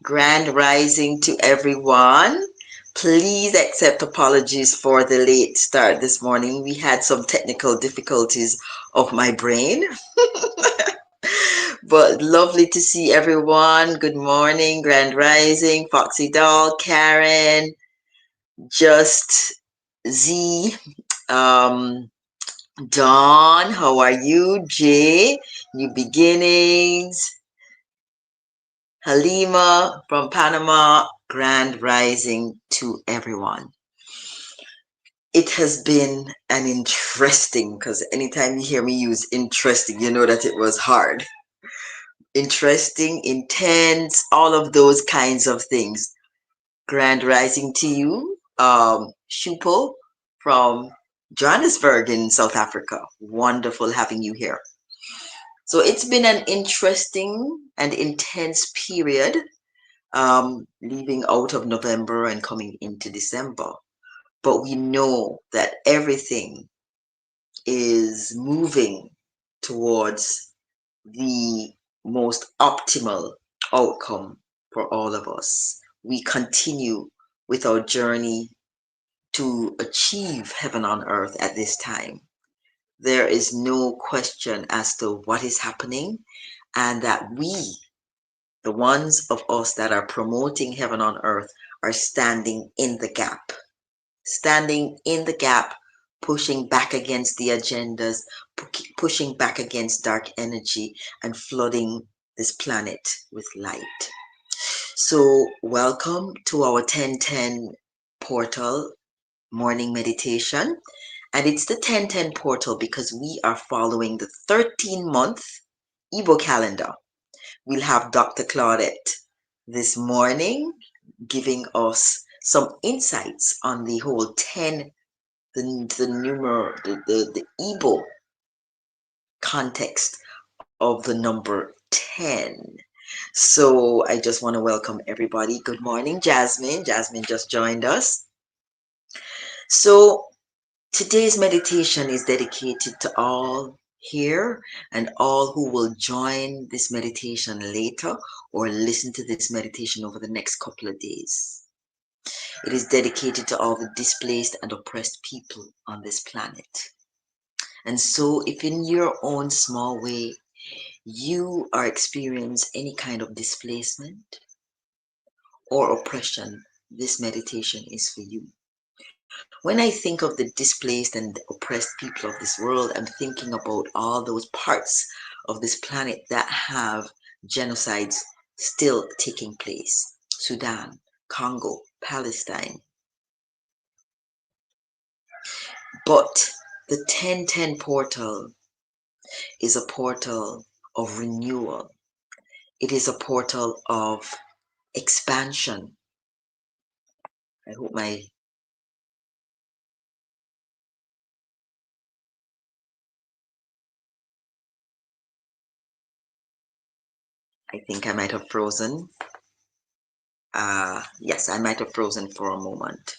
Grand rising to everyone. Please accept apologies for the late start this morning. We had some technical difficulties of my brain, but lovely to see everyone. Good morning, Grand Rising, Foxy Doll, Karen, Just Z, um, Dawn, how are you? Jay, New Beginnings, Halima from Panama, Grand Rising to everyone. It has been an interesting, because anytime you hear me use interesting, you know that it was hard. Interesting, intense, all of those kinds of things. Grand Rising to you, Shupo from Johannesburg in South Africa. Wonderful having you here. So it's been an interesting and intense period, leaving out of November and coming into December. But we know that everything is moving towards the most optimal outcome for all of us. We continue with our journey to achieve heaven on earth at this time. There is no question as to what is happening, and that we, the ones of us that are promoting heaven on earth, are standing in the gap. Standing in the gap, pushing back against the agendas, pushing back against dark energy, and flooding this planet with light. So, welcome to our 1010 portal morning meditation. And it's the 1010 portal because we are following the 13-month Igbo calendar. We'll have Dr. Claudette this morning giving us some insights on the whole 10, the Igbo context of the number 10. So I just want to welcome everybody. Good morning, Jasmine. Jasmine just joined us. So today's meditation is dedicated to all here and all who will join this meditation later or listen to this meditation over the next couple of days. It is dedicated to all the displaced and oppressed people on this planet. And so if in your own small way you are experiencing any kind of displacement or oppression, this meditation is for you. When I think of the displaced and oppressed people of this world, I'm thinking about all those parts of this planet that have genocides still taking place. Sudan, Congo, Palestine. But the 1010 portal is a portal of renewal. It is a portal of expansion. I hope I think I might have frozen. Yes, I might have frozen for a moment.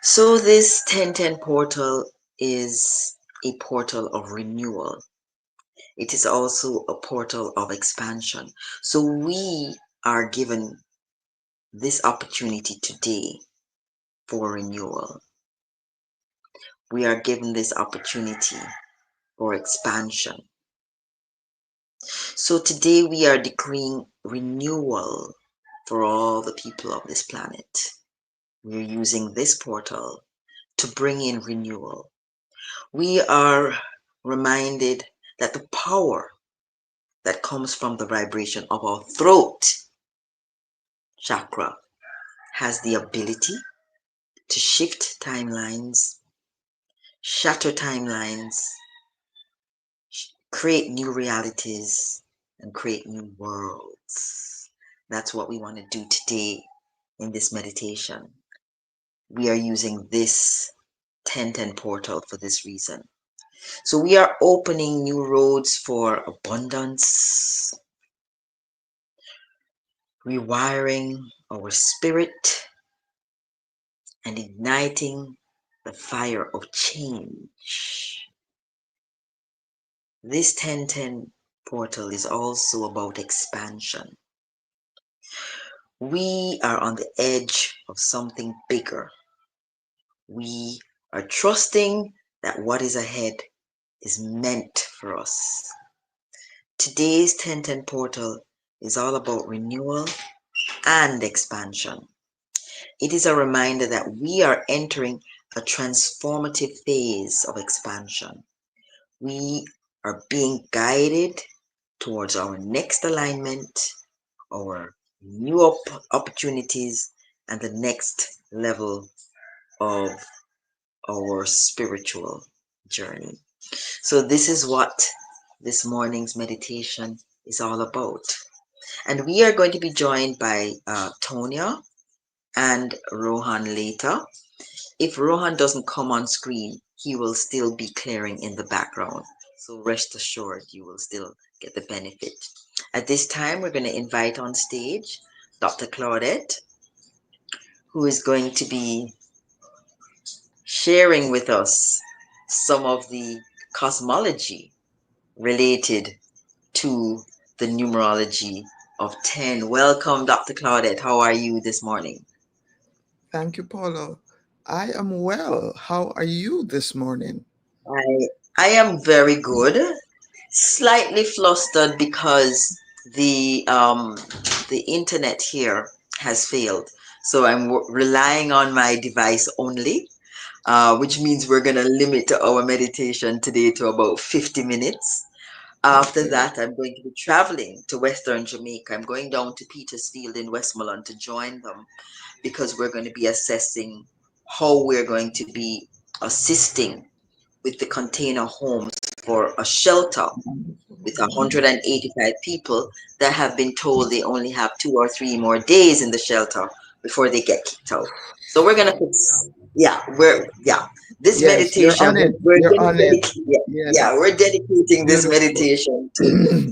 So this 1010 portal is a portal of renewal. It is also a portal of expansion. So we are given this opportunity today for renewal. We are given this opportunity for expansion. So today we are decreeing renewal for all the people of this planet. We're using this portal to bring in renewal. We are reminded that the power that comes from the vibration of our throat chakra has the ability to shift timelines, shatter timelines, create new realities, and create new worlds. That's what we want to do today in this meditation. We are using this 1010 portal for this reason. So we are opening new roads for abundance, rewiring our spirit, and igniting the fire of change. This 1010 portal is also about expansion. We are on the edge of something bigger. We are trusting that what is ahead is meant for us. Today's 1010 portal is all about renewal and expansion. It is a reminder that we are entering a transformative phase of expansion. We are being guided towards our next alignment, our new opportunities, and the next level of our spiritual journey. So, this is what this morning's meditation is all about. And we are going to be joined by Tonya and Rohan later. If Rohan doesn't come on screen, he will still be clearing in the background. So rest assured, you will still get the benefit. At this time, we're going to invite on stage Dr. Claudette, who is going to be sharing with us some of the cosmology related to the numerology of 10. Welcome, Dr. Claudette. How are you this morning? Thank you, Paulo. I am well. How are you this morning? I I am very good. Slightly flustered because the internet here has failed. So I'm relying on my device only, which means we're gonna limit our meditation today to about 50 minutes. After Okay. that, I'm going to be traveling to Western Jamaica. I'm going down to Petersfield in Westmoreland to join them because we're going to be assessing how we're going to be assisting with the container homes for a shelter Wonderful. with Wonderful. 185 people that have been told they only have 2 or 3 more days in the shelter before they get kicked out. So we're gonna fix, yeah, this Yes, you're meditation on it. we're You're gonna on it. dedicate, Yes. we're dedicating this Beautiful. meditation to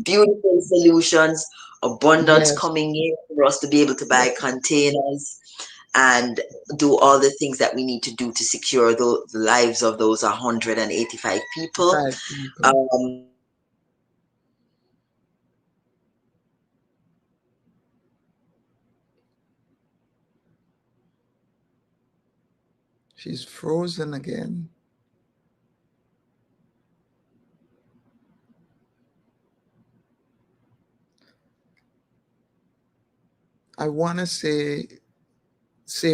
beautiful solutions, abundance Yes. coming in for us to be able to buy Yes. containers and do all the things that we need to do to secure the lives of those 185 people. 5 people. She's frozen again. I want to say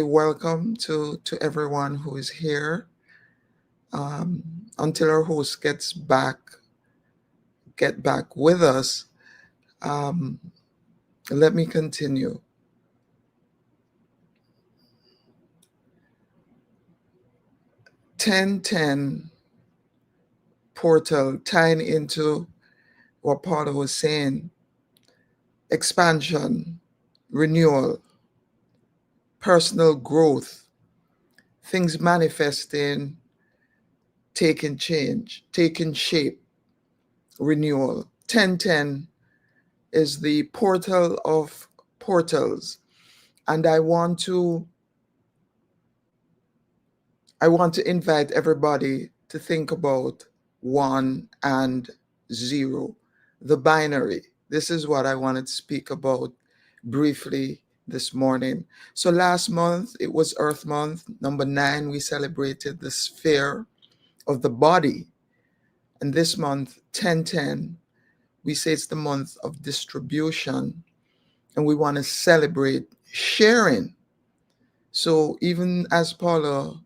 welcome to everyone who is here. Until our host get back with us. Um, Let me continue. 1010 portal tying into what Paula was saying: expansion, renewal, personal growth, things manifesting, taking change, taking shape, renewal. 1010 is the portal of portals. And I want to invite everybody to think about one and zero, the binary. This is what I wanted to speak about briefly this morning. So last month, it was Earth Month. Number 9, we celebrated the sphere of the body. And this month, 1010, we say it's the month of distribution. And we want to celebrate sharing. So even as Paula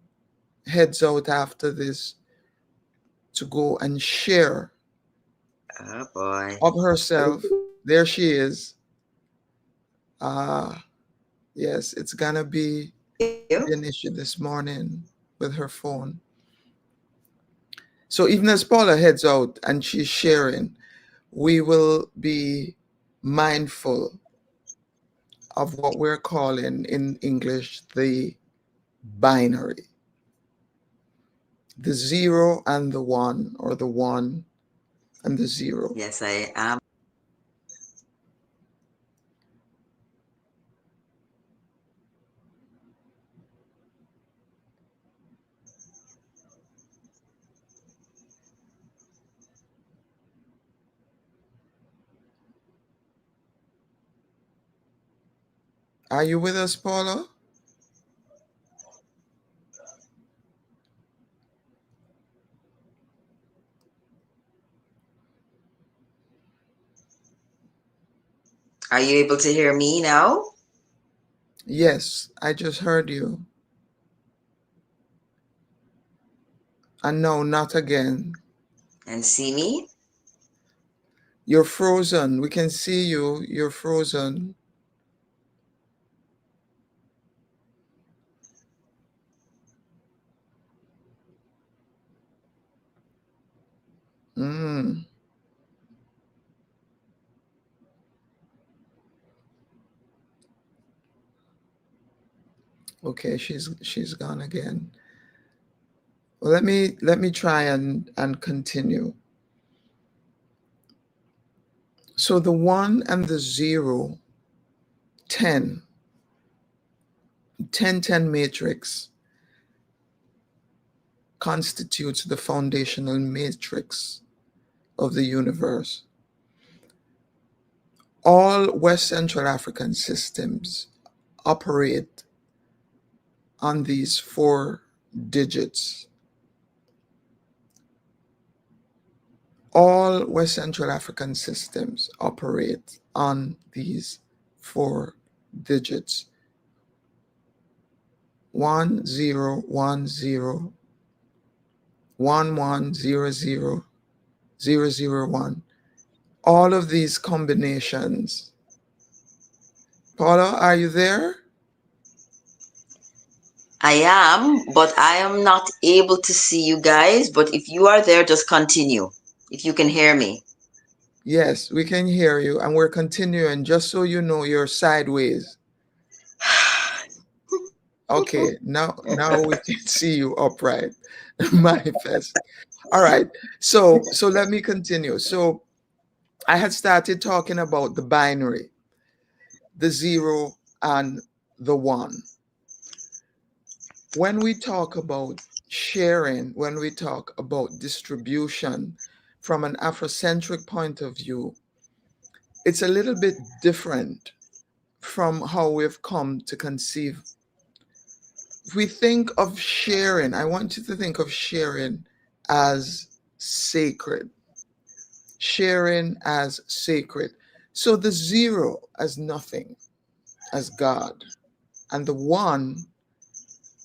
heads out after this to go and share Oh boy. of herself. There she is. Yes, it's gonna be You? an issue this morning with her phone. So even as Paula heads out and she's sharing, we will be mindful of what we're calling in English the binary, the zero and the one, or the one and the zero. Yes, I am. Are you with us, Paula? Are you able to hear me now Yes, I just heard you. And no, not again. and see me? You're frozen. We can see you. You're frozen. Mm. Okay, she's gone again. Well, let me try and continue. So the 1 and the 0, 10, 10 matrix constitutes the foundational matrix of the universe. All West Central African systems operate on these 4 digits. All West Central African systems operate on these 4 digits: 1010, 1100, 001. All of these combinations. Paula, are you there? I am, but I am not able to see you guys. But if you are there, just continue. If you can hear me. Yes, we can hear you, and we're continuing. Just so you know, you're sideways. Okay, now we can see you upright. Manifest. All right. So let me continue. So I had started talking about the binary, the 0 and the 1. When we talk about sharing, when we talk about distribution from an Afrocentric point of view, it's a little bit different from how we've come to conceive. If we think of sharing, I want you to think of sharing as sacred. Sharing as sacred. So the 0 as nothing, as God, and the 1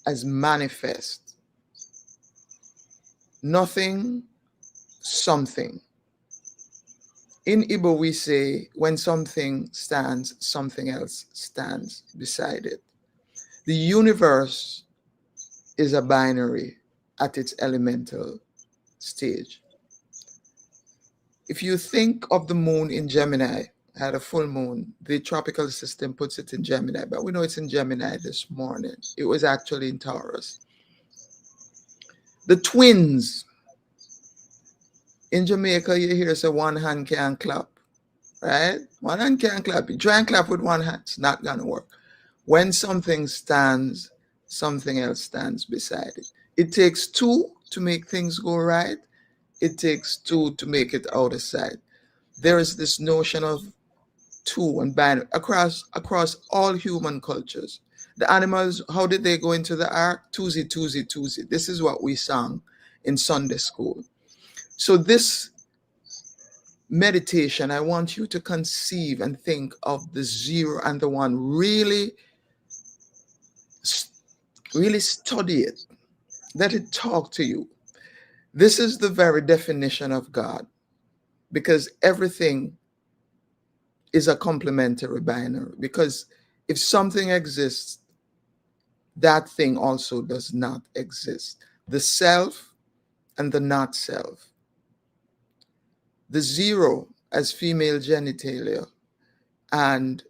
as manifest. Nothing, something. In Igbo, we say, when something stands, something else stands beside it. The universe is a binary at its elemental stage. If you think of the moon in Gemini, had a full moon, the tropical system puts it in Gemini, but we know it's in Gemini this morning. It was actually in Taurus. The twins in Jamaica, you hear say one hand can't clap, right? One hand can't clap. You try and clap with one hand, it's not gonna work. When something stands, something else stands beside it. It takes two to make things go right. It takes two to make it out of sight. There is this notion of two and binary across all human cultures. The animals, how did they go into the ark? Tuesday, Tuesday, Tuesday. This is what we sang in Sunday school. So this meditation, I want you to conceive and think of the 0 and the 1. Really study it. Let it talk to you. This is the very definition of God, because everything is a complementary binary. Because if something exists, that thing also does not exist. The self and the not self. The 0 as female genitalia and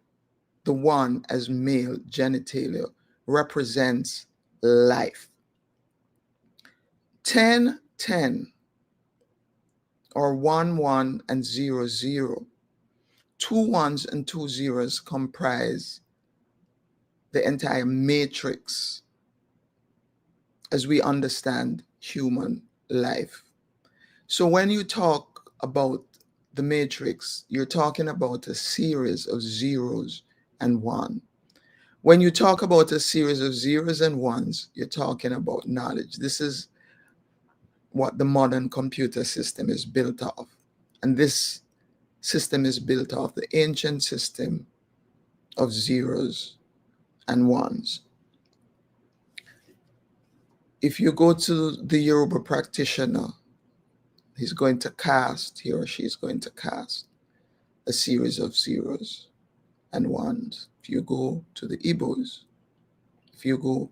the 1 as male genitalia represents life. 10, 10, or 1, 1, and 0, 0. 2 ones and 2 zeros comprise the entire matrix as we understand human life. So when you talk about the matrix, you're talking about a series of zeros and one. When you talk about a series of zeros and ones, you're talking about knowledge. This is what the modern computer system is built of. And this system is built off the ancient system of zeros and ones. If you go to the Yoruba practitioner, he or she is going to cast a series of zeros and ones. If you go to the Igbos, if you go,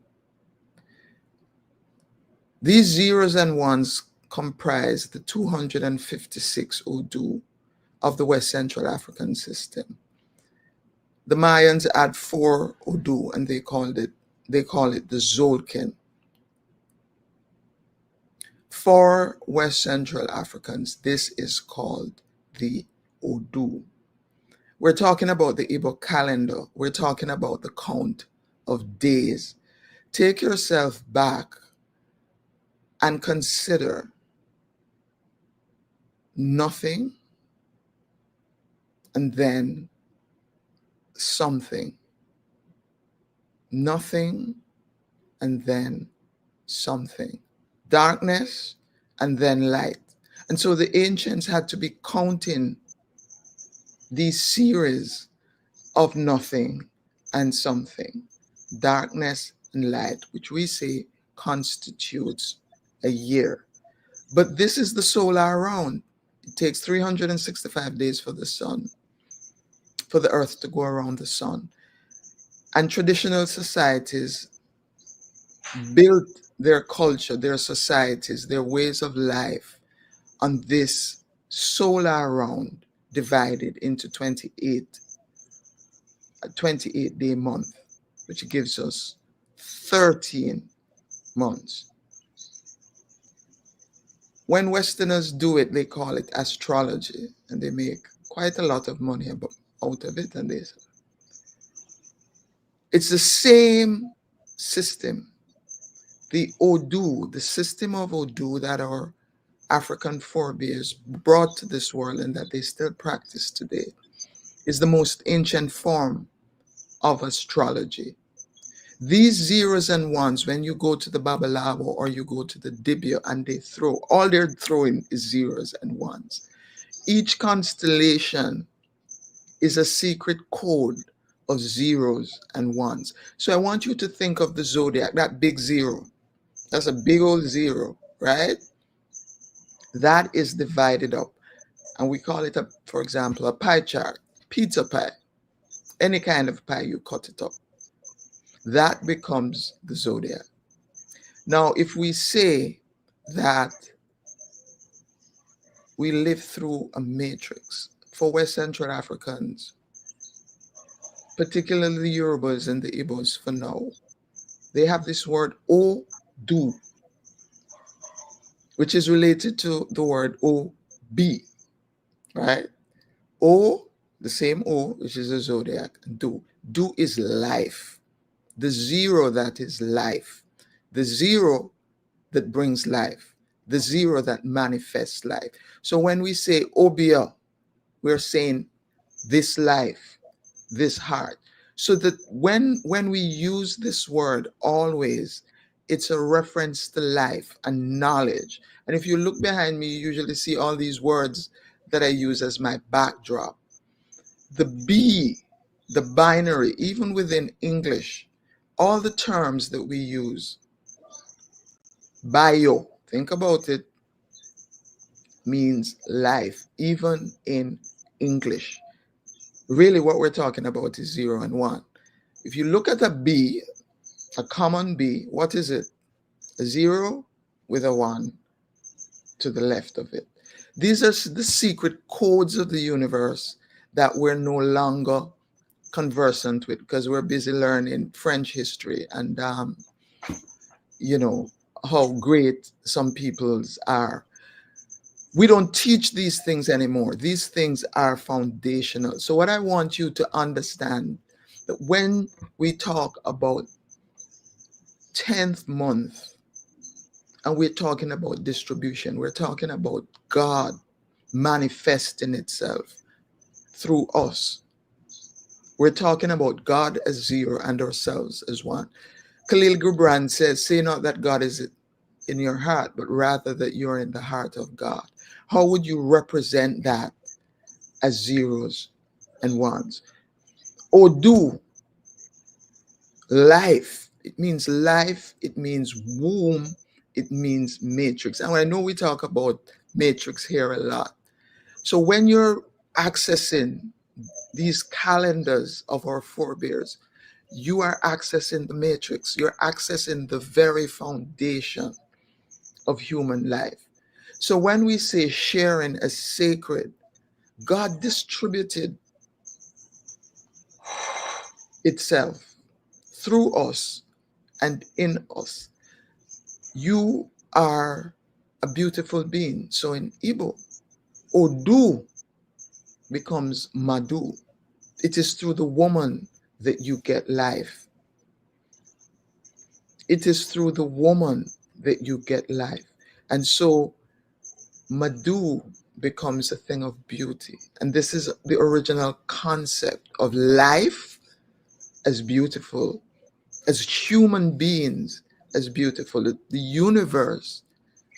these zeros and ones comprise the 256 Odu of the West Central African system. The Mayans add four Odu and they call it the Zolkin. For West Central Africans, this is called the Odu. We're talking about the Igbo calendar. We're talking about the count of days. Take yourself back and consider nothing and then something. Nothing and then something. Darkness and then light. And so the ancients had to be counting these series of nothing and something, darkness and light, which we say constitutes a year. But this is the solar round. It takes 365 days for for the earth to go around the sun. And traditional societies built their culture, their societies, their ways of life on this solar round divided into 28-day month, which gives us 13 months. When Westerners do it, they call it astrology, and they make quite a lot of money out of it. And it's the same system, the Odu, the system of Odu that our African forebears brought to this world and that they still practice today, is the most ancient form of astrology. These zeros and ones, when you go to the Babalawo or you go to the Dibia and all they're throwing is zeros and ones. Each constellation is a secret code of zeros and ones. So I want you to think of the zodiac, that big zero. That's a big old zero, right? That is divided up. And we call it, for example, a pie chart, pizza pie. Any kind of pie, you cut it up. That becomes the zodiac. Now, if we say that we live through a matrix, for West Central Africans, particularly the Yorubas and the Igbos for now, they have this word O-do, which is related to the word O-B, right? O, the same O, which is a zodiac, and do. Do is life. The zero that is life. The zero that brings life. The zero that manifests life. So when we say Obia, we're saying this life, this heart. So that when we use this word always, it's a reference to life and knowledge. And if you look behind me, you usually see all these words that I use as my backdrop. The B, the binary, even within English, all the terms that we use, bio, think about it, means life, even in English. Really, what we're talking about is 0 and 1. If you look at a B, a common B, what is it? A 0 with a 1 to the left of it. These are the secret codes of the universe that we're no longer conversant with because we're busy learning French history and, how great some peoples are. We don't teach these things anymore. These things are foundational. So what I want you to understand, that when we talk about 10th month and we're talking about distribution, we're talking about God manifesting itself through us. We're talking about God as zero and ourselves as one. Khalil Gibran says, say not that God is in your heart, but rather that you're in the heart of God. How would you represent that as zeros and ones? Or do life. It means life, it means womb, it means matrix. And I know we talk about matrix here a lot. So when you're accessing these calendars of our forebears, you are accessing the matrix. You're accessing the very foundation of human life. So when we say sharing as sacred, God distributed itself through us and in us. You are a beautiful being. So in Igbo, Odu becomes Madu. It is through the woman that you get life. It is through the woman that you get life. And so Madu becomes a thing of beauty. And this is the original concept of life as beautiful, as human beings as beautiful, the universe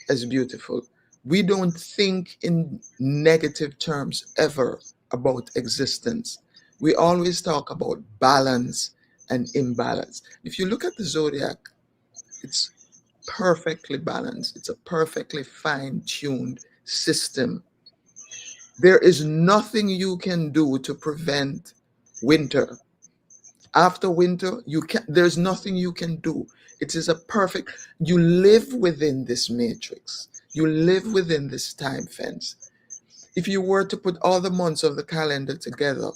as beautiful. We don't think in negative terms ever about existence. We always talk about balance and imbalance. If you look at the zodiac, it's perfectly balanced, it's a perfectly fine tuned system. There is nothing you can do to prevent winter. After winter, there's nothing you can do. It is a perfect, you live within this matrix. You live within this time fence. If you were to put all the months of the calendar together,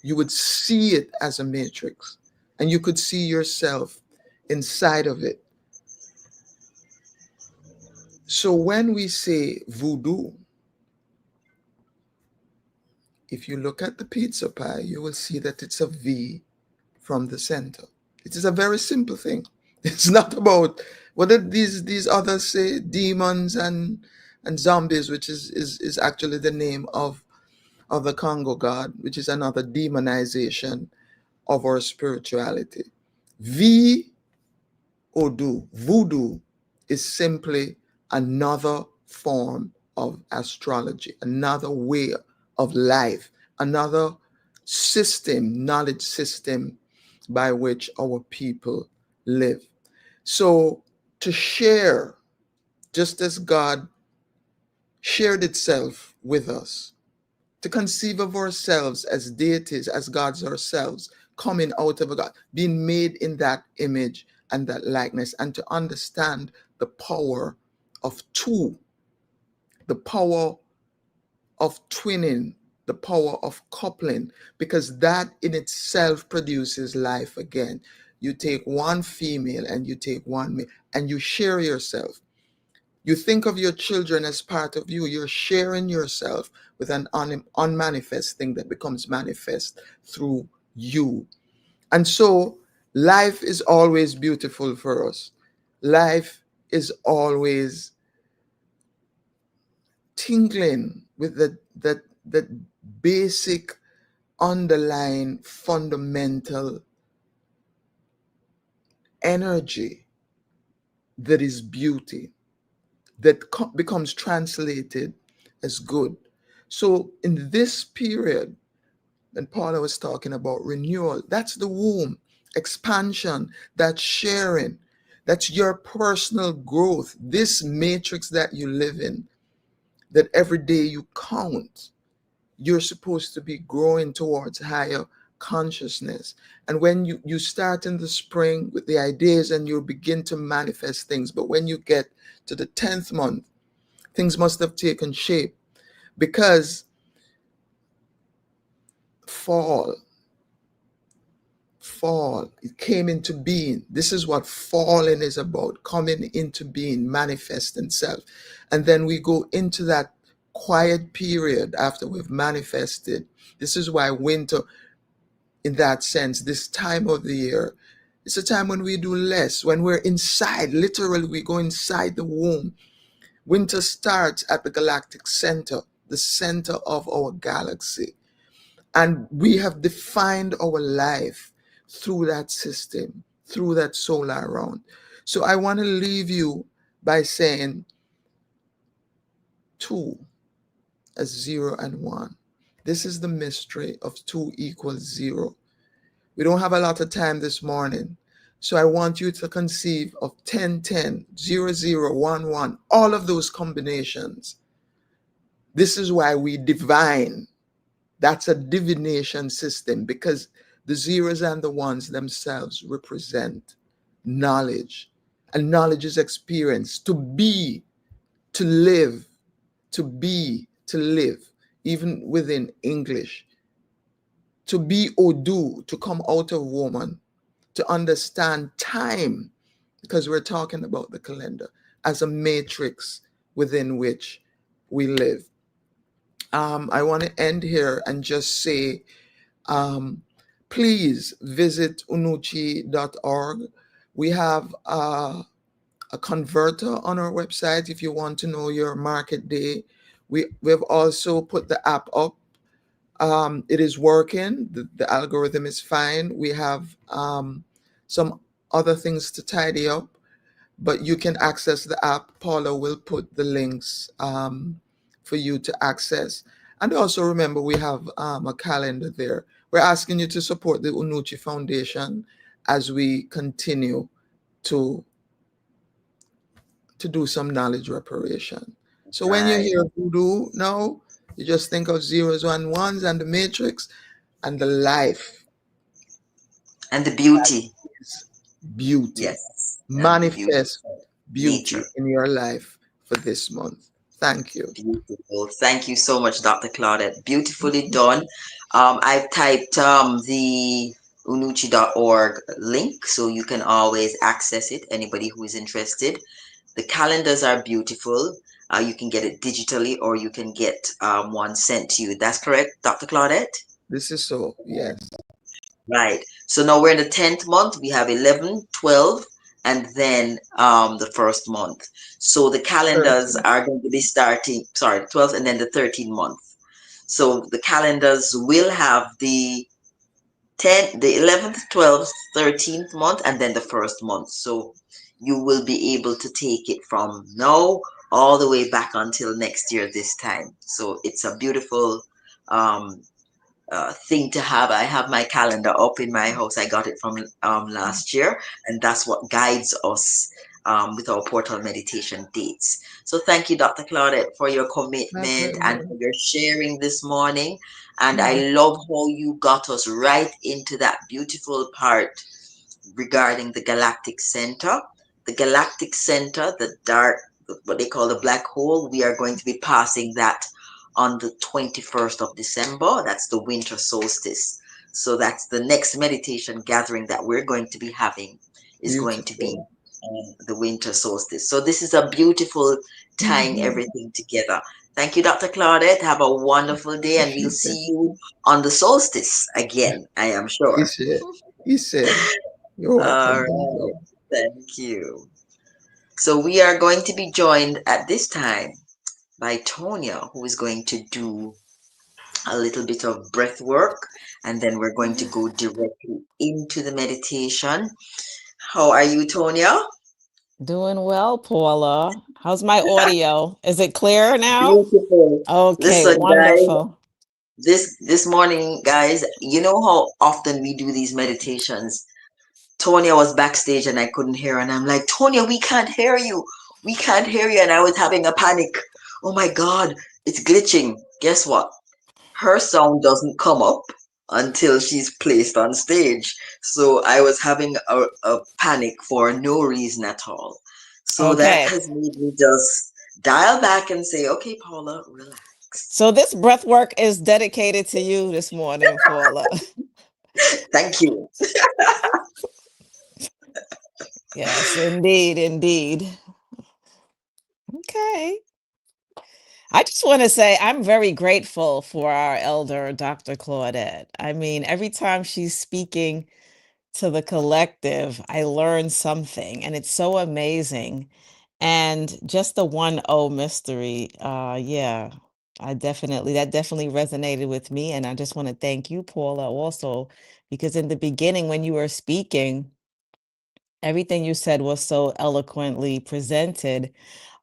you would see it as a matrix and you could see yourself inside of it. So when we say voodoo, if you look at the pizza pie, you will see that it's a V from the center. It is a very simple thing. It's not about what did these others say, demons and zombies, which is actually the name of the Congo god, which is another demonization of our spirituality. V Odu, voodoo, is simply another form of astrology, another way of life, another system, knowledge system by which our people live. So to share, just as God shared itself with us, to conceive of ourselves as deities, as gods ourselves, coming out of a God, being made in that image and that likeness, and to understand the power of two, the power of twinning, the power of coupling, because that in itself produces life again. You take one female and you take one male and you share yourself. You think of your children as part of you. You're sharing yourself with an unmanifest thing that becomes manifest through you. And so life is always beautiful for us. Life is always tingling with that basic underlying fundamental energy that is beauty, that becomes translated as good. So in this period, when Paula was talking about renewal, that's the womb, expansion, that's sharing, that's your personal growth, this matrix that you live in, that every day you count. You're supposed to be growing towards higher consciousness. And when you start in the spring with the ideas and you begin to manifest things, but when you get to the 10th month, things must have taken shape because fall, it came into being. This is what falling is about, coming into being, manifesting self. And then we go into that quiet period after we've manifested. This is why winter, in that sense, this time of the year, it's a time when we do less, when we're inside, literally we go inside the womb. Winter starts at the galactic center, the center of our galaxy. And we have defined our life through that system, through that solar round. So I want to leave you by saying two as 0 and 1. This is the mystery of 2 = 0. We don't have a lot of time this morning. So I want you to conceive of 10, 10, 0, 0, 1, 1, all of those combinations. This is why we divine. That's a divination system, because the zeros and the ones themselves represent knowledge. And knowledge is experience. To be, to live, to be, to live, even within English. To be or do, to come out of woman, to understand time, because we're talking about the calendar as a matrix within which we live. I want to end here and just say, um, please visit unuchi.org. We have a converter on our website if you want to know your market day. We've also put the app up. It is working. The algorithm is fine. We have some other things to tidy up, but you can access the app. Paula will put the links for you to access. And also remember, we have a calendar there. We're asking you to support the Unuchi Foundation as we continue to do some knowledge reparation. So when you Right. hear voodoo now, you just think of zeros and ones and the matrix and the life And the beauty. is beauty. Yes. And the beauty Manifest of beauty nature. in your life for this month. Thank you. Beautiful. Thank you so much, Dr. Claudette. Beautifully done. I've typed the unuchi.org link so you can always access it, anybody who is interested. The calendars are beautiful. You can get it digitally or you can get one sent to you. That's correct, Dr. Claudette? This is so, yes. Right. So now we're in the 10th month. We have 11, 12, and then the first month. So the calendars 13. are going to be starting, sorry, 12th and then the 13th month. So the calendars will have the 10th, the 11th, 12th, 13th month, and then the first month. So you will be able to take it from now all the way back until next year this time. So it's a beautiful um, thing to have. I have my calendar up in my house. I got it from last year, and that's what guides us with our portal meditation dates. So thank you, Dr. Claudette, for your My commitment and pleasure. for your sharing this morning. And I Mhm. love how you got us right into that beautiful part regarding the galactic center. The galactic center, the dark, what they call the black hole, we are going to be passing that on the 21st of December. That's the winter solstice. So that's the next meditation gathering that we're going to be having is going to be Beautiful. on the winter solstice. So this is a beautiful tying Mhm. everything together. Thank you, Dr. Claudette. Have a wonderful day, and we'll Appreciate it. see you on the solstice again, I am He sure. said, he said, you're All welcome. right. Thank you. So we are going to be joined at this time by Tonya, who is going to do a little bit of breath work, and then we're going to go directly into the meditation. How are you, Tonya? Doing well, Paula. How's my audio? Is it clear now? Beautiful. Okay, Listen, guys, wonderful. this morning, guys, you know how often we do these meditations. Tonya was backstage and I couldn't hear her, and I'm like, Tonya, we can't hear you. We can't hear you. And I was having a panic. Oh my God, it's glitching. Guess what? Her sound doesn't come up until she's placed on stage. So I was having a panic for no reason at all. So that Okay. has made me just dial back and say, okay, Paula, relax. So this breath work is dedicated to you this morning, Paula. Thank you. Yes, indeed, indeed. Okay. I just want to say I'm very grateful for our elder, Dr. Claudette. I mean, every time she's speaking to the collective, I learn something, and it's so amazing. And just the 1 O mystery, yeah. That definitely resonated with me. And I just want to thank you, Paula, also, because in the beginning, when you were speaking, everything you said was so eloquently presented.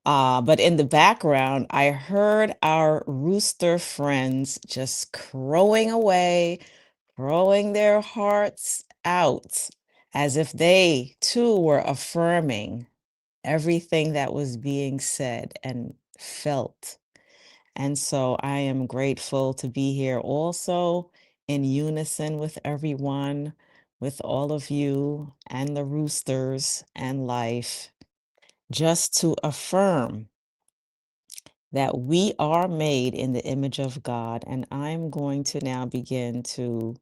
But in the background, I heard our rooster friends just crowing away, crowing their hearts out, as if they too were affirming everything that was being said and felt. And so I am grateful to be here also in unison with everyone, with all of you and the roosters and life, just to affirm that we are made in the image of God. And I'm going to now begin to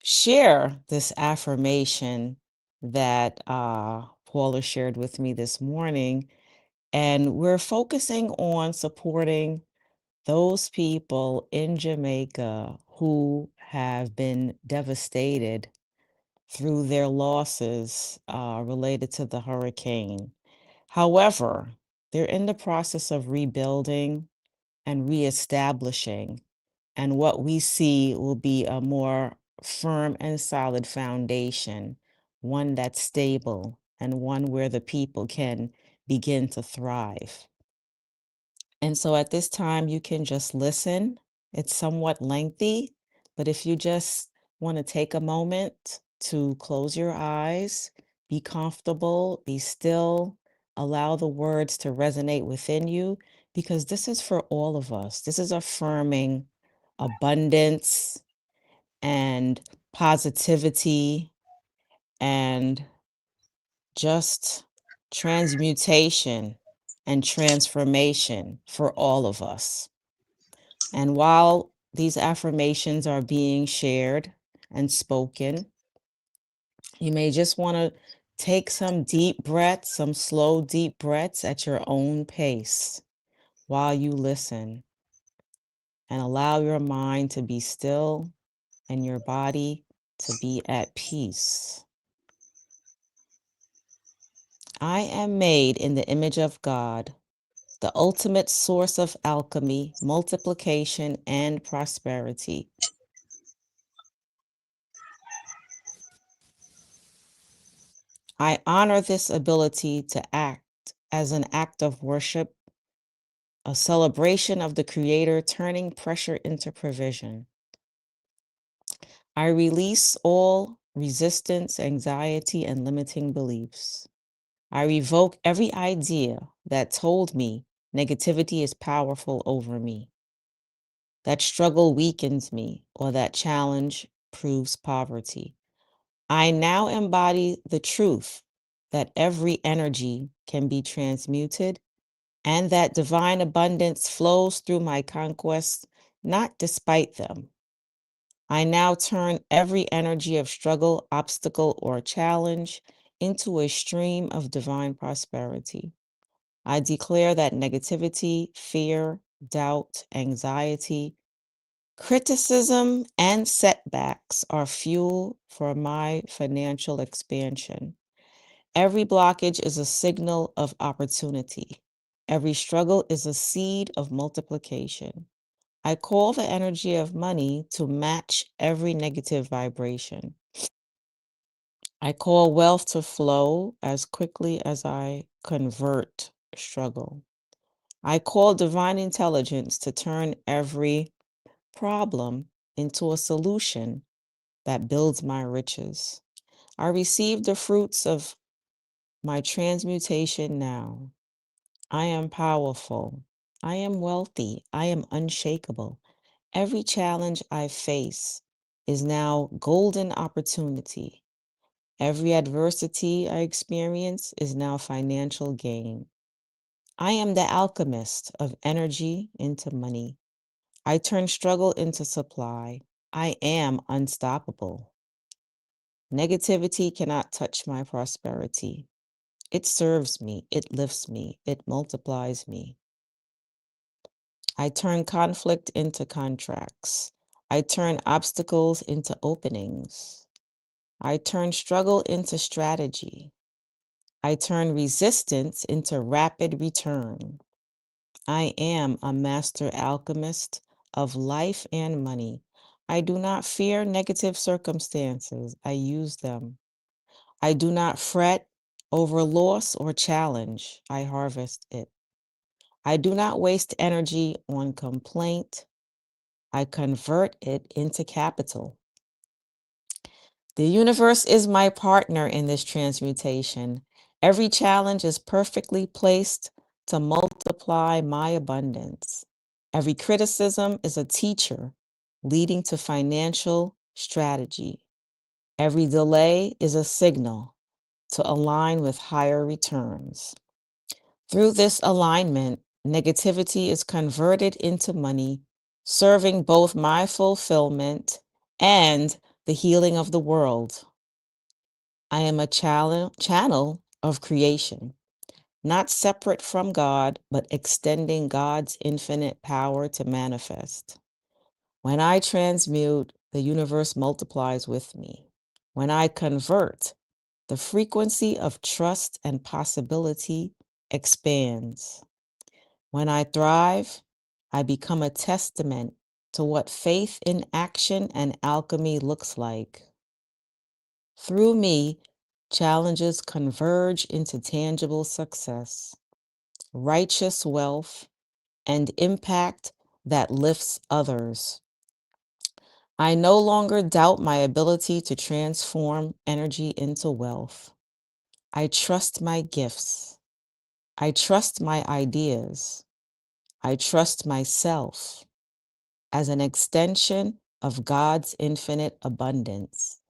share this affirmation that Paula shared with me this morning. And we're focusing on supporting those people in Jamaica who have been devastated through their losses related to the hurricane. However, they're in the process of rebuilding and reestablishing, and what we see will be a more firm and solid foundation, one that's stable and one where the people can begin to thrive. And so at this time, you can just listen. It's somewhat lengthy, but if you just want to take a moment to close your eyes, be comfortable, be still, allow the words to resonate within you, because this is for all of us. This is affirming abundance and positivity and just transmutation and transformation for all of us. And while these affirmations are being shared and spoken, you may just want to take some deep breaths, some slow, deep breaths at your own pace while you listen, and allow your mind to be still and your body to be at peace. I am made in the image of God, the ultimate source of alchemy, multiplication, and prosperity. I honor this ability to act as an act of worship, a celebration of the Creator turning pressure into provision. I release all resistance, anxiety, and limiting beliefs. I revoke every idea that told me negativity is powerful over me, that struggle weakens me, or that challenge proves poverty. I now embody the truth that every energy can be transmuted and that divine abundance flows through my conquests, not despite them. I now turn every energy of struggle, obstacle, or challenge into a stream of divine prosperity. I declare that negativity, fear, doubt, anxiety, criticism, and setbacks are fuel for my financial expansion. Every blockage is a signal of opportunity. Every struggle is a seed of multiplication. I call the energy of money to match every negative vibration. I call wealth to flow as quickly as I convert struggle. I call divine intelligence to turn every problem into a solution that builds my riches. I receive the fruits of my transmutation now. I am powerful. I am wealthy. I am unshakable. Every challenge I face is now golden opportunity. Every adversity I experience is now financial gain. I am the alchemist of energy into money. I turn struggle into supply. I am unstoppable. Negativity cannot touch my prosperity. It serves me, it lifts me, it multiplies me. I turn conflict into contracts. I turn obstacles into openings. I turn struggle into strategy. I turn resistance into rapid return. I am a master alchemist of life and money. I do not fear negative circumstances. I use them. I do not fret over loss or challenge. I harvest it. I do not waste energy on complaint. I convert it into capital. The universe is my partner in this transmutation. Every challenge is perfectly placed to multiply my abundance. Every criticism is a teacher leading to financial strategy. Every delay is a signal to align with higher returns. Through this alignment, negativity is converted into money, serving both my fulfillment and the healing of the world. I am a channel of creation, not separate from God, but extending God's infinite power to manifest. When I transmute, the universe multiplies with me. When I convert, the frequency of trust and possibility expands. When I thrive, I become a testament to what faith in action and alchemy looks like. Through me, challenges converge into tangible success, righteous wealth, and impact that lifts others. I no longer doubt my ability to transform energy into wealth. I trust my gifts. I trust my ideas. I trust myself as an extension of God's infinite abundance.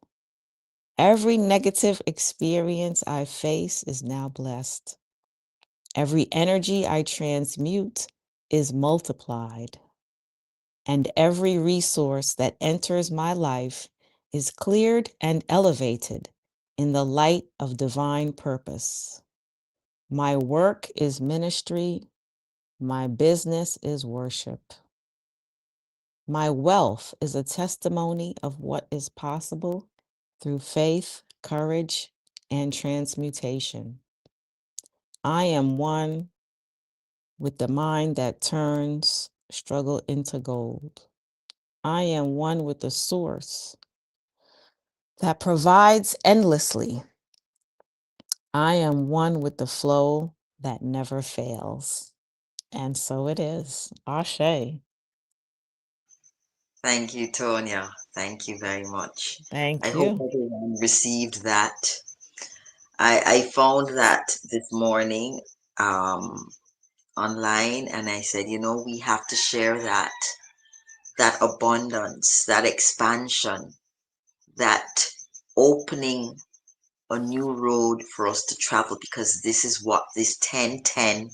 Every negative experience I face is now blessed. Every energy I transmute is multiplied, and every resource that enters my life is cleared and elevated in the light of divine purpose. My work is ministry, my business is worship. My wealth is a testimony of what is possible through faith, courage, and transmutation. I am one with the mind that turns struggle into gold. I am one with the source that provides endlessly. I am one with the flow that never fails. And so it is. Ashe. Thank you, Tonya. Thank you very much. I Thank hope you. everyone received that. I found that this morning um, online, and I said, we have to share that abundance, that expansion, that opening a new road for us to travel, because this is what this 1010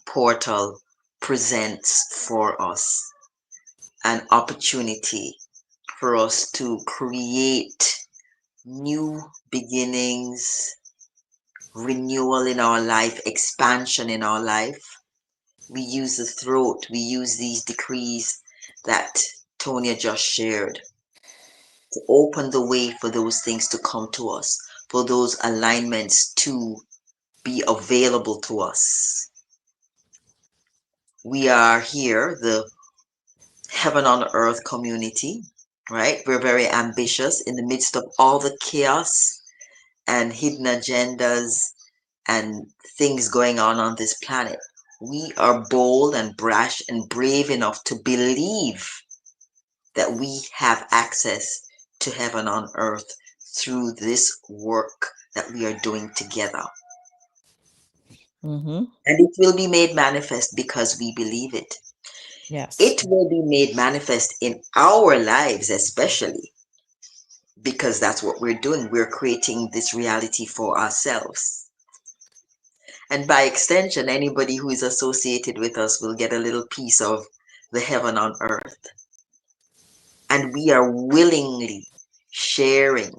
portal presents for us, an opportunity for us to create new beginnings, renewal in our life, expansion in our life. We use the throat, we use these decrees that Tonya just shared to open the way for those things to come to us, for those alignments to be available to us. We are here, the Heaven on Earth community, right? We're very ambitious in the midst of all the chaos and hidden agendas and things going on this planet. We are bold and brash and brave enough to believe that we have access to heaven on earth through this work that we are doing together. Mm-hmm. And it will be made manifest because we believe it. Yes. It will be made manifest in our lives, especially because that's what we're doing. We're creating this reality for ourselves. And by extension, anybody who is associated with us will get a little piece of the heaven on earth. And we are willingly sharing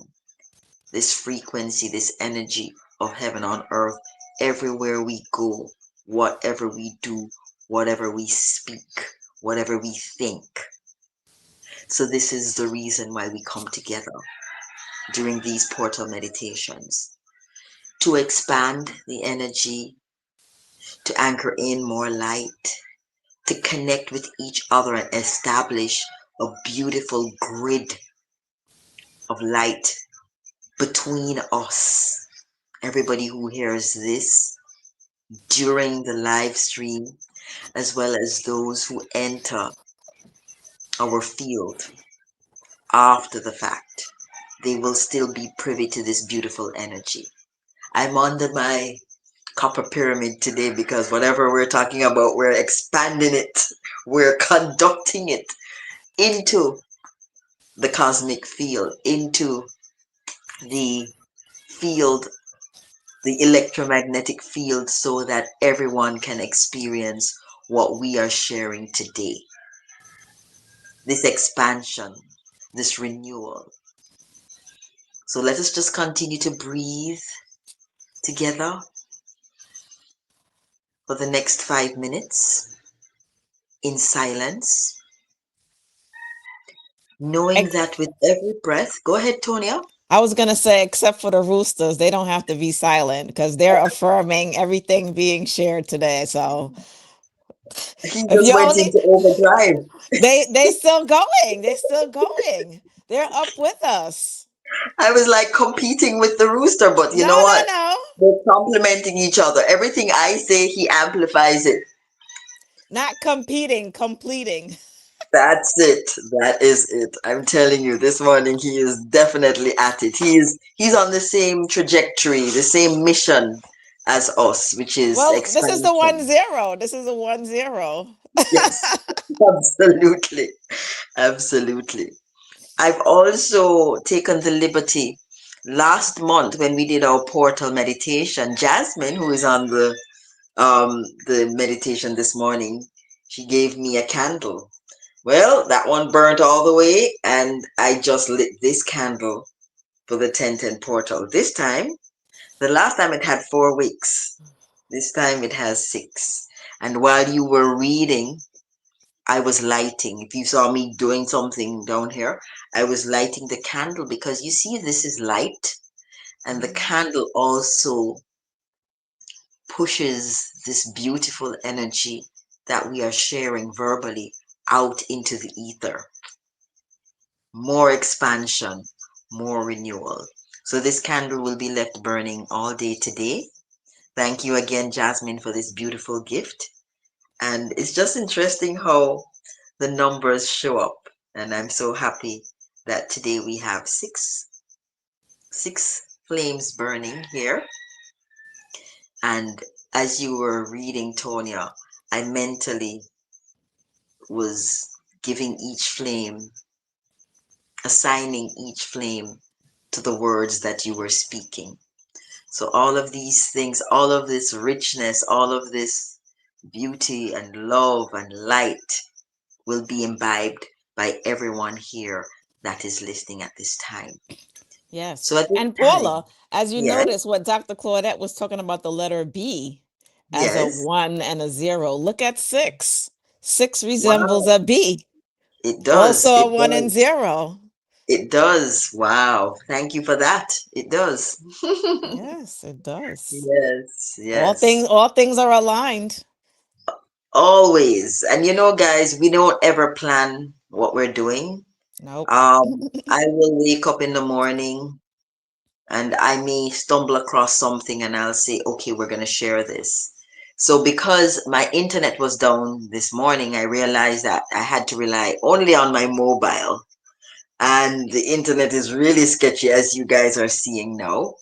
this frequency, this energy of heaven on earth everywhere we go, whatever we do, whatever we speak, whatever we think. So, this is the reason why we come together during these portal meditations, to expand the energy, to anchor in more light, to connect with each other and establish a beautiful grid of light between us. Everybody who hears this during the live stream, as well as those who enter our field after the fact, they will still be privy to this beautiful energy. I'm under my copper pyramid today because whatever we're talking about, we're expanding it, we're conducting it into the cosmic field, into the field, the electromagnetic field, so that everyone can experience what we are sharing today. This expansion, this renewal. So let us just continue to breathe together for the next 5 minutes in silence, knowing Ex- that with every breath, go ahead, Tonya. I was going to say, except for the roosters, they don't have to be silent because they're affirming everything being shared today. So He if just you went only, into overdrive. they still going. They're still going. They're up with us. I was like competing with the rooster, but you know No, no, what? no. They're complementing each other. Everything I say, he amplifies it. Not competing, completing. That's it. That is it. I'm telling you, this morning he is definitely at it. He's on the same trajectory, the same mission as us, which is Well, this is the expansion. 1-0. This is a 1-0. Yes, absolutely. Absolutely. I've also taken the liberty last month when we did our portal meditation. Jasmine, who is on the meditation this morning, she gave me a candle. Well, that one burnt all the way, and I just lit this candle for the 1010 portal. This time, the last time it had 4 weeks. This time it has 6. And while you were reading, I was lighting. If you saw me doing something down here, I was lighting the candle because you see, this is light, and the candle also pushes this beautiful energy that we are sharing verbally out into the ether. More expansion, more renewal. So this candle will be left burning all day today. Thank you again, Jasmine, for this beautiful gift. And it's just interesting how the numbers show up. And I'm so happy that today we have six flames burning here. And as you were reading, Tonya, I mentally was giving each flame, assigning each flame to the words that you were speaking. So all of these things, all of this richness, all of this beauty and love and light will be imbibed by everyone here that is listening at this time. Yes. So at this And time, Paula, as you yes, notice, what Dr. Claudette was talking about the letter B as a yes, 1 and a 0. Look at 6. 6 resembles wow, a B, it also does, a it 1 and does, 0. it does. Wow, thank you for that. It does. Yes, it does. Yes, All yes. things are aligned. Always. And you know, guys, we don't ever plan what we're doing. Nope. I will wake up in the morning and I may stumble across something and I'll say, okay, we're going to share this. So because my internet was down this morning, I realized that I had to rely only on my mobile. And the internet is really sketchy, as you guys are seeing now.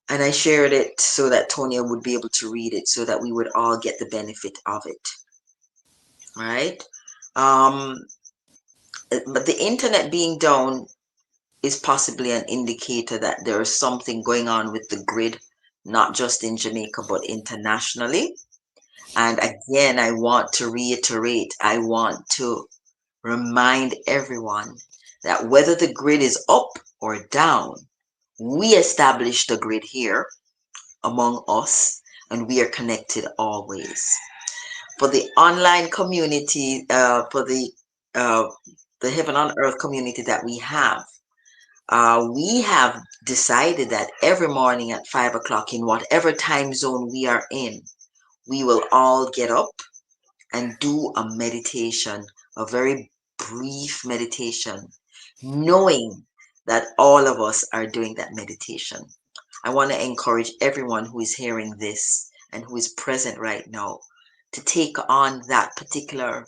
And I shared it so that Tonya would be able to read it so that we would all get the benefit of it. Right? Um, but the internet being down is possibly an indicator that there is something going on with the grid, not just in Jamaica, but internationally. And again, I want to reiterate, I want to remind everyone that whether the grid is up or down, we establish the grid here among us, and we are connected always. For the online community, for the Heaven on Earth community that we have decided that every morning at 5 o'clock, in whatever time zone we are in, we will all get up and do a meditation, a very brief meditation, knowing that all of us are doing that meditation. I want to encourage everyone who is hearing this and who is present right now to take on that particular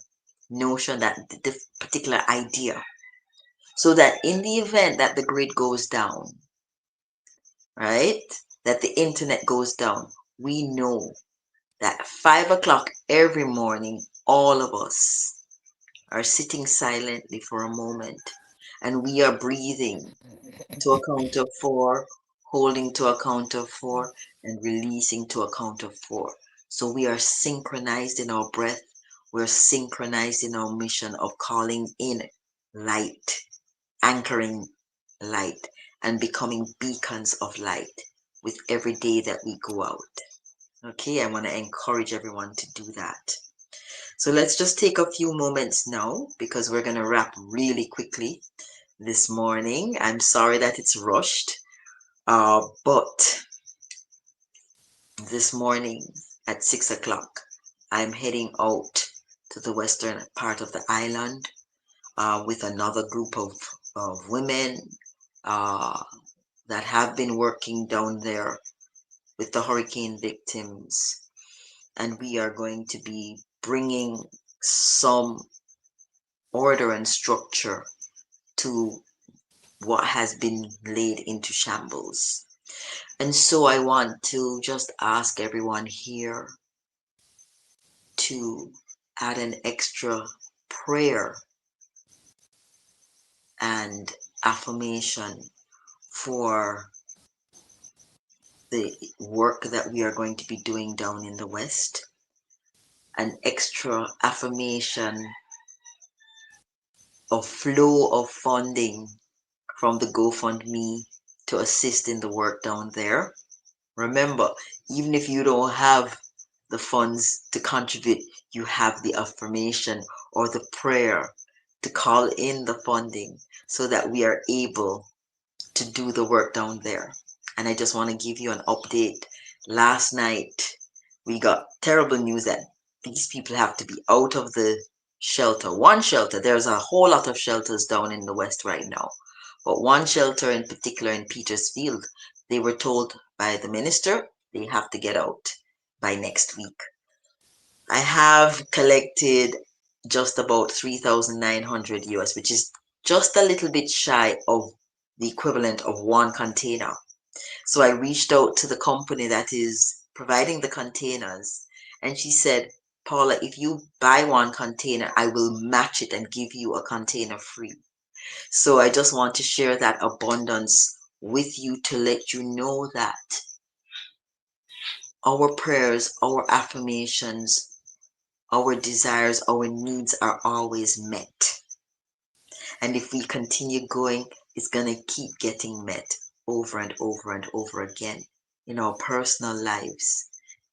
notion, that the particular idea, so that in the event that the grid goes down, right, that the internet goes down, we know that 5 o'clock every morning, all of us are sitting silently for a moment and we are breathing to a count of four, holding to a count of four, and releasing to a count of four. So we are synchronized in our breath. We're synchronized in our mission of calling in light, anchoring light, and becoming beacons of light with every day that we go out. Okay, I want to encourage everyone to do that. So let's just take a few moments now because we're going to wrap really quickly this morning. I'm sorry that it's rushed, but this morning at 6 o'clock, I'm heading out to the western part of the island with another group of women uh, that have been working down there with the hurricane victims. And we are going to be bringing some order and structure to what has been laid into shambles. And so I want to just ask everyone here to add an extra prayer and affirmation for the work that we are going to be doing down in the West, an extra affirmation of flow of funding from the GoFundMe to assist in the work down there. Remember, even if you don't have the funds to contribute, you have the affirmation or the prayer to call in the funding so that we are able to do the work down there. And I just want to give you an update. Last night, we got terrible news that these people have to be out of the shelter. One shelter, there's a whole lot of shelters down in the West right now. But one shelter in particular in Petersfield, they were told by the minister they have to get out by next week. I have collected just about 3,900 US, which is just a little bit shy of the equivalent of one container. So I reached out to the company that is providing the containers, and she said, Paula, if you buy one container, I will match it and give you a container free. So I just want to share that abundance with you to let you know that our prayers, our affirmations, our desires, our needs are always met. And if we continue going, it's going to keep getting met over and over and over again in our personal lives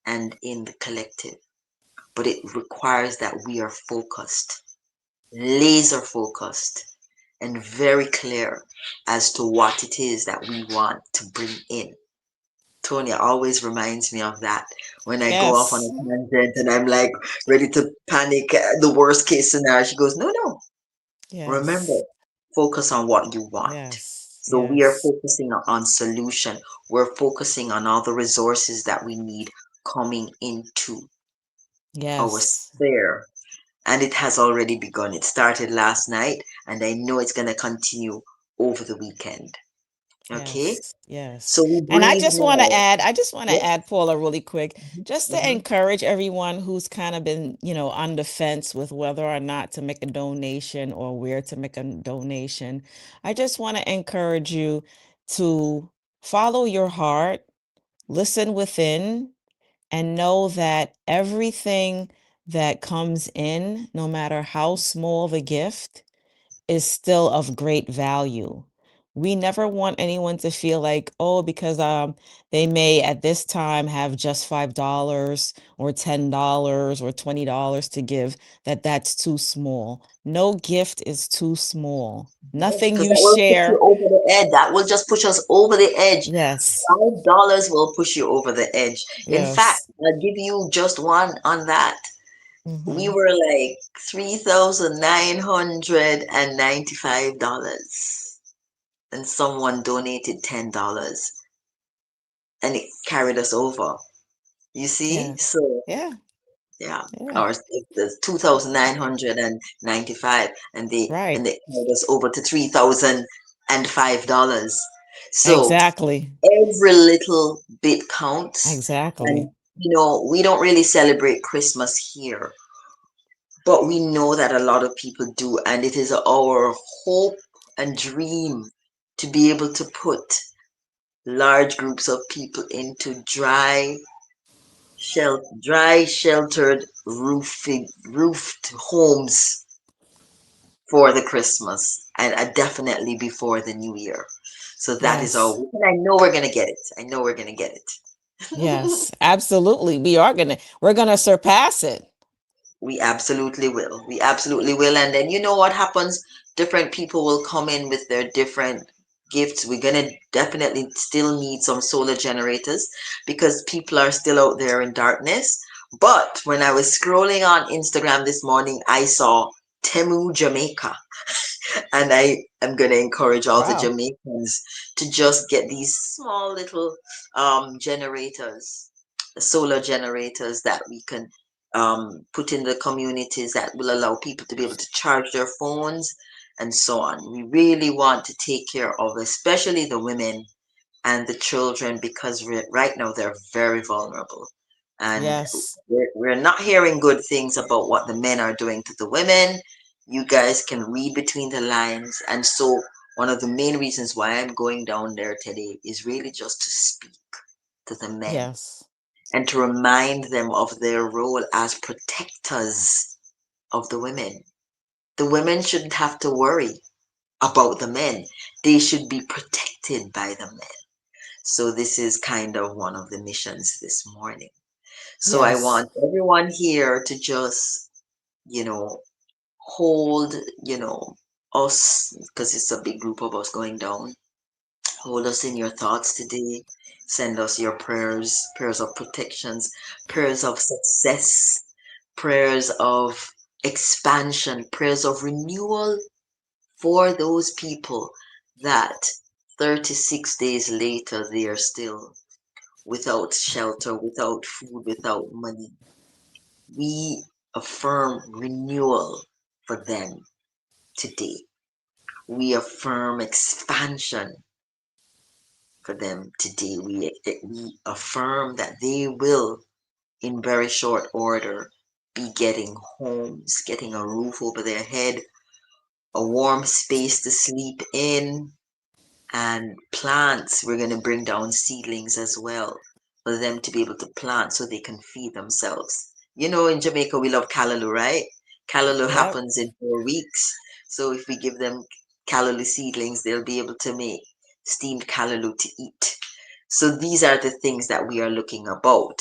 and in the collective. But it requires that we are focused, laser focused, and very clear as to what it is that we want to bring in. Tonya always reminds me of that when I go off on Yes. a tangent and I'm like ready to panic, the worst case scenario. She goes, no, no, remember, Yes. focus on what you want. Yes. So we are Yes. focusing on solution. We're focusing on all the resources that we need coming into our Yes. sphere. And it has already begun. It started last night, and I know it's going to continue over the weekend. Okay? Yes, yes. So we And breathe now. I just want to Yep. add, Paula, really quick, just to Hmm. encourage everyone who's kind of been, on the fence with whether or not to make a donation or where to make a donation. I just want to encourage you to follow your heart, listen within, and know that everything that comes in, no matter how small the gift, is still of great value. We never want anyone to feel like, oh, because they may at this time have just $5 or $10 or $20 to give, that's too small. No gift is too small. Nothing Because you that will push you share. over the edge. That will just push us over the edge. Yes. $5 will push you over the edge. In fact, Yes. I'll give you just one on that. We Mhm. were like $3,995, and someone donated $10, and it carried us over. You see? Yes. So Yeah. yeah, Yeah. or the 2,995, and Right. they carried us over to $3,005. So Exactly. every little bit counts. Exactly. And we don't really celebrate Christmas here, but we know that a lot of people do, and it is our hope and dream to be able to put large groups of people into dry sheltered roofed homes for the Christmas, and definitely before the New Year. So that is Yes. all. And I know we're gonna get it. I know we're gonna get it. Yes. Absolutely. We're gonna surpass it. We absolutely will. We absolutely will. And then you know what happens? Different people will come in with their different gifts. We're gonna definitely still need some solar generators because people are still out there in darkness. But when I was scrolling on Instagram this morning, I saw Temu, Jamaica. And I am going to encourage all the Wow. Jamaicans to just get these small little generators, solar generators that we can put in the communities that will allow people to be able to charge their phones and so on. We really want to take care of especially the women and the children because right now they're very vulnerable. And Yes. we're not hearing good things about what the men are doing to the women. You guys can read between the lines. And so, one of the main reasons why I'm going down there today is really just to speak to the men Yes. and to remind them of their role as protectors of the women. The women shouldn't have to worry about the men, they should be protected by the men. So this is kind of one of the missions this morning. So I Yes. want everyone here to just, you know, hold, you know, us, because it's a big group of us going down. Hold us in your thoughts today. Send us your prayers, prayers of protections, prayers of success, prayers of expansion, prayers of renewal for those people that 36 days later they are still without shelter, without food, without money. We affirm renewal for them today. We affirm expansion for them today. We affirm that they will, in very short order, be getting homes, getting a roof over their head, a warm space to sleep in, and plants. We're going to bring down seedlings as well for them to be able to plant so they can feed themselves. In Jamaica, we love callaloo, right? Callaloo Yep. happens in 4 weeks. So if we give them callaloo seedlings, they'll be able to make steamed callaloo to eat. So these are the things that we are looking about.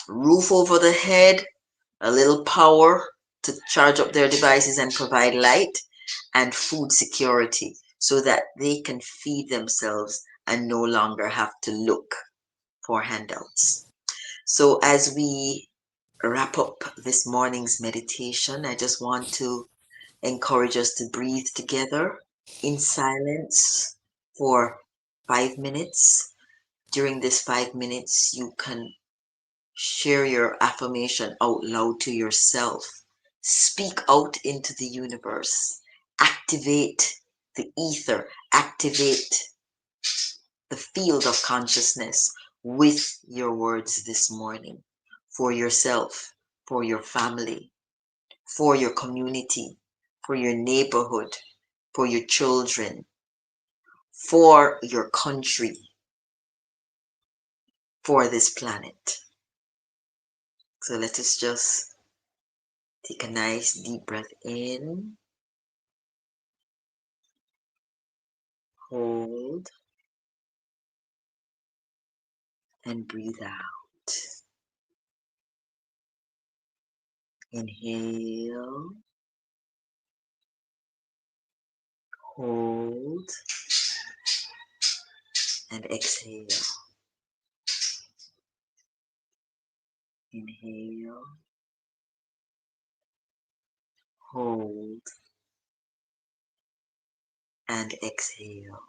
Roof over the head, a little power to charge up their devices and provide light, and food security so that they can feed themselves and no longer have to look for handouts. So, as we wrap up this morning's meditation, I just want to encourage us to breathe together in silence for 5 minutes. During this 5 minutes, you can share your affirmation out loud to yourself. Speak out into the universe. Activate the ether. Activate the field of consciousness with your words this morning for yourself, for your family, for your community, for your neighborhood, for your children, for your country, for this planet. So let us just take a nice deep breath in. Hold and breathe out. Inhale, hold, and exhale. Inhale, hold, and exhale.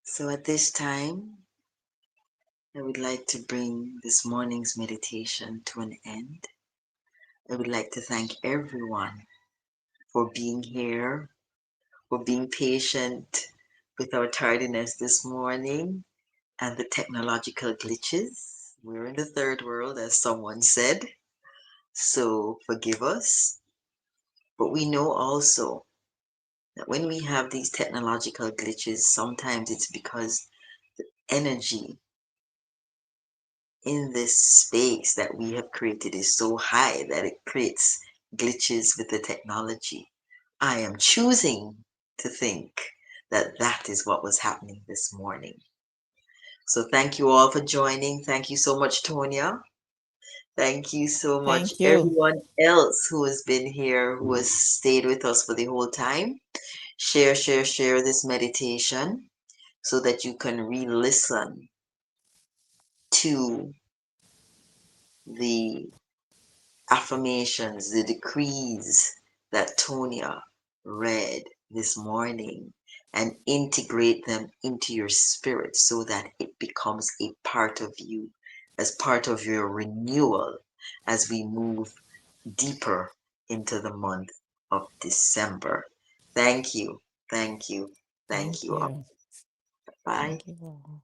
So at this time, I would like to bring this morning's meditation to an end. I would like to thank everyone for being here, for being patient with our tardiness this morning and the technological glitches. We're in the third world, as someone said, so forgive us. But we know also that when we have these technological glitches, sometimes it's because energy in this space that we have created is so high that it creates glitches with the technology. I am choosing to think that that is what was happening this morning. So thank you all for joining. Thank you so much, Tonya. Thank you so much, Thank you. everyone else who has been here, who has stayed with us for the whole time. Share, share, share this meditation so that you can re-listen to the affirmations, the decrees that Tonya read this morning and integrate them into your spirit so that it becomes a part of you, as part of your renewal as we move deeper into the month of December. Thank you, thank you, thank Thank you all. you. Bye. Thank you all.